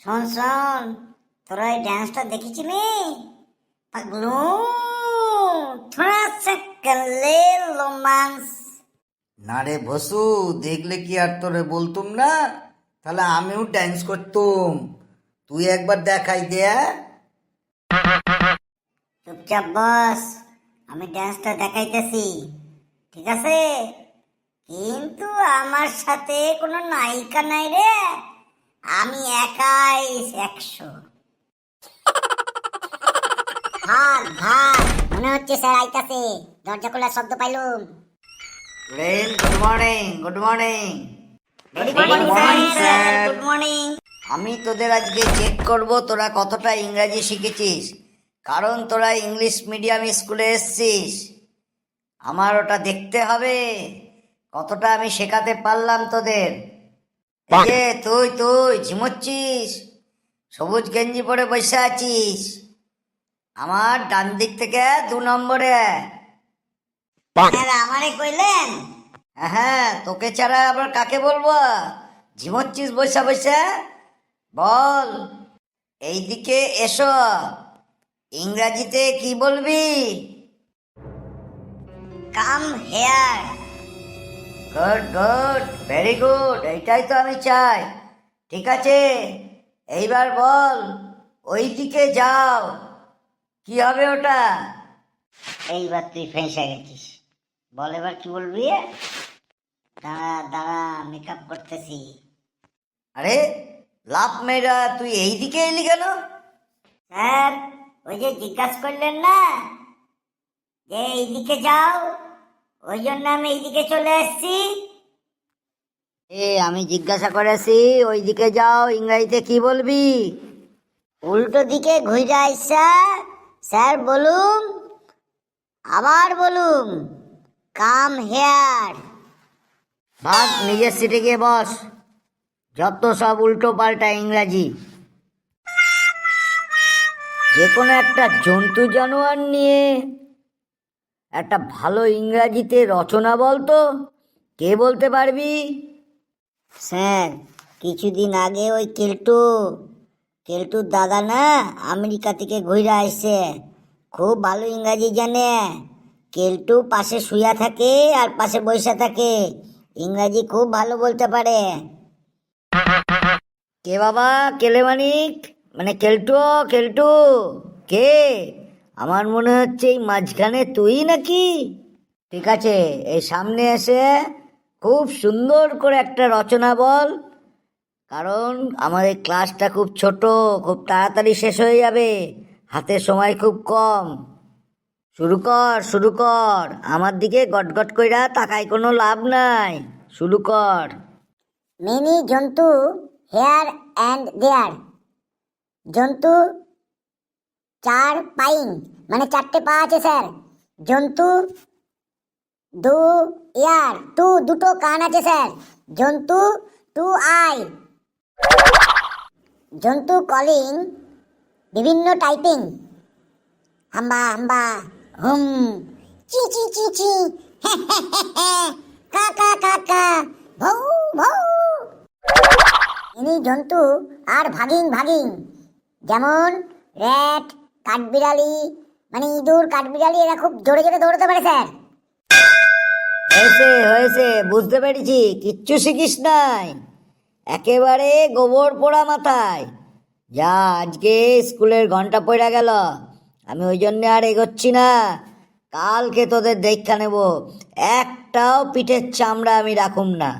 শোন শোন, তোরা এই ডান্সটা দেখেছিলি? পাগলু, থোড়া সা কর লে রোমান্স। না রে ভসু, দেখলে কি আর তোরে বলতুম না? তাহলে আমিও ডান্স করতুম। তুই একবার দেখাই দে। চুপচাপ বস, আমি ডান্সটা দেখাইতেছি, ঠিক আছে? কিন্তু আমার সাথে কোনো নায়িকা নাই রে, আমি একাই 100। ভাগ ভাগ, মনে হচ্ছে স্যার আইতাছে, দরজা খোলার শব্দ পাইলুম। রেন, good morning, good morning. Good morning sir, good morning. আমি তোদের আজকে চেক করব তোরা কতটা ইংরাজি শিখেছিস, কারণ তোরা ইংলিশ মিডিয়াম স্কুলে এসছিস। আমার ওটা দেখতে হবে কতটা আমি শেখাতে পারলাম তোদের। এই যে তুই তুই ঝিমোচ্ছিস, সবুজ গেঞ্জি পরে বসে আছিস আমার ডান দিক থেকে 2 নম্বরে। স্যার আমারে কইলেন? হ্যাঁ, তোকে ছাড়া আবার কাকে বলবো? ঝিমোচ্ছিস বসে বসে, বল এইদিকে এসো। ইংরাজিতে কি বলবি? Come here. Good good, very good, এইটাই তো আমি চাই। ঠিক আছে, এইবার বল ওইদিকে যাও। কি হবে ওটা? এইবার তুই ফেঁসে গেছিস, বল এবার কি বলবি? দাঁড়া দাঁড়া, মেকআপ করতেছি। আরে লাভ মেয়েরা, তুই এইদিকে এলি কেন? স্যার, ওই যে জিজ্ঞাসা করলেন না যে এইদিকে যাও, ওই জন্য আমি এইদিকে চলে এসেছি। আমি জিজ্ঞাসা করেছি ওইদিকে যাও ইংরেজিতে কি বলবি? উল্টো দিকে ঘুরে আইসা। স্যার বলুন, আবার বলুন, কাম হেয়ার। ভাগ, নিজের সিটে গিয়ে বস। যত সব উল্টো পাল্টা ইংরাজি। যে কোনো একটা জন্তু জানোয়ার নিয়ে একটা ভালো ইংরাজিতে রচনা বলতো, কে বলতে পারবি? স্যার, কিছুদিন আগে ওই কেলটুর দাদা না আমেরিকা থেকে ঘুরে আসছে, খুব ভালো ইংরাজি জানে। কেলটু পাশে শুয়া থাকে আর পাশে বসে থাকে, ইংরাজি খুব ভালো বলতে পারে। কে বাবা? কেলে মানিক, মানে কেলটু? কেলটু কে? আমার মনে হচ্ছে এই মাঝখানে তুই নাকি। ঠিক আছে, এই সামনে এসে খুব সুন্দর করে একটা রচনা বল, কারণ আমাদের ক্লাসটা খুব ছোট, খুব তাড়াতাড়ি শেষ হয়ে যাবে, হাতে সময় খুব কম। শুরু কর, শুরু কর, আমার দিকে গটগট কইরা তাকাই কোনো লাভ নাই, শুরু কর। মেনি জন্তু হেয়ার অ্যান্ড দেয়ার। জন্তু 4 পাইন, মানে 4টে পা আছে স্যার। জন্তু 2 ইয়ার, দুটো কান আছে স্যার। জন্তু 2 আই। জন্তু কলিং বিভিন্ন টাইপিং, হাম্বা হাম্বা, হুম, চি চি চি চি, কা কা কা কা, ভৌ ভৌ। ইনি জন্তু আর ভাগিং ভাগিং, যেমন র্যাট, কাঠবিড়ালি, মানে ইঁদুর কাঠবিড়ালি, এরা খুব জোরে জোরে দৌড়তে পারে স্যার। হয়েছে হয়েছে, বুঝতে পেরেছি, কিচ্ছু শিখিস নাই, একেবারে গোবর পোড়া মাথায়। যা, আজকে স্কুলের ঘন্টা পড়ে গেল, আমি ওই জন্য আর এগোচ্ছি না। কালকে তোদের দেখা নেব, একটাও পিঠের চামড়া আমি রাখুম না।